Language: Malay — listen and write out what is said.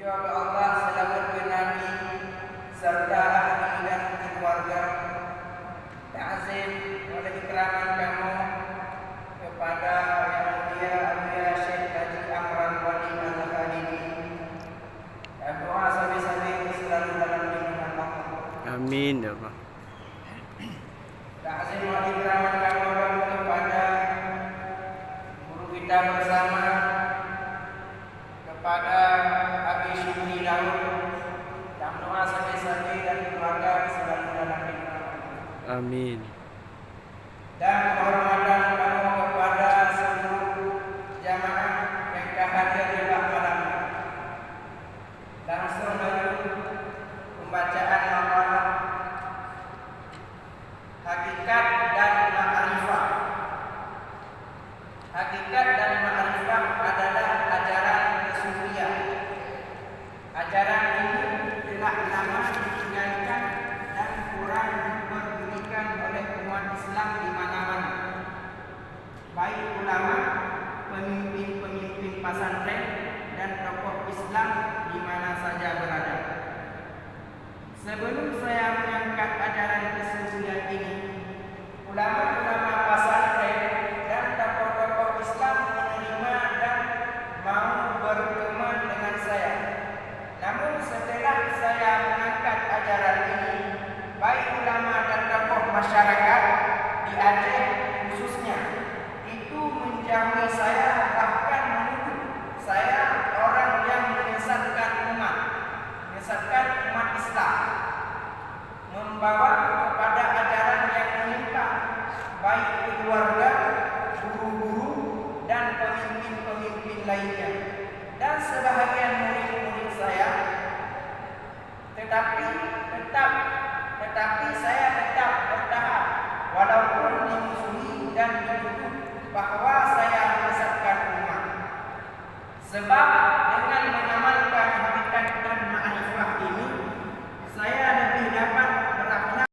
Ya Allah selamatkan Nabi serta ahli dan keluarga. Ta'zim oleh ikraman kamu kepada yang mulia Abuya Syekh Haji Amran Wali Al-Khadimi. Dan doa sambil-sambil selalu dalam lindungan Allah. Amin ya Allah. Ta'zim oleh ikraman kamu kepada guru kita bersama, kepada Abi Syukri Daud, dan doa sambil-sambil dan keluarga selalu dalam lindungan Allah. Amin. Dan penghormatan kamu kepada seluruh jamaah yang hadir di malam. Langsung menuju pembacaan makalah Hakikat dan Ma'rifah. Hakikat dan Ma'rifah adalah ajaran kesufian. Ajaran ini telah lama ditinggalkan dan kurang diperbunyikan oleh umat Islam di mana-mana, baik ulama, pemimpin-pemimpin pesantren dan tokoh Islam di mana saja berada. Sebelum saya mengangkat ajaran kesufian ini, ulama-ulama pesantren dan tokoh-tokoh Islam menerima dan mau berteman dengan saya. Namun setelah saya mengangkat ajaran ini, baik ulama dan tokoh masyarakat di Aceh khususnya itu menjauhi saya, bahkan menuduh saya orang yang menyesatkan umat Islam, membawa kepada ajaran yang menyimpang, baik keluarga, guru-guru dan pemimpin-pemimpin lainnya dan sebahagian murid-murid saya. Tetapi saya tetap bertahan walaupun dimusuhi dan dituduh bahwa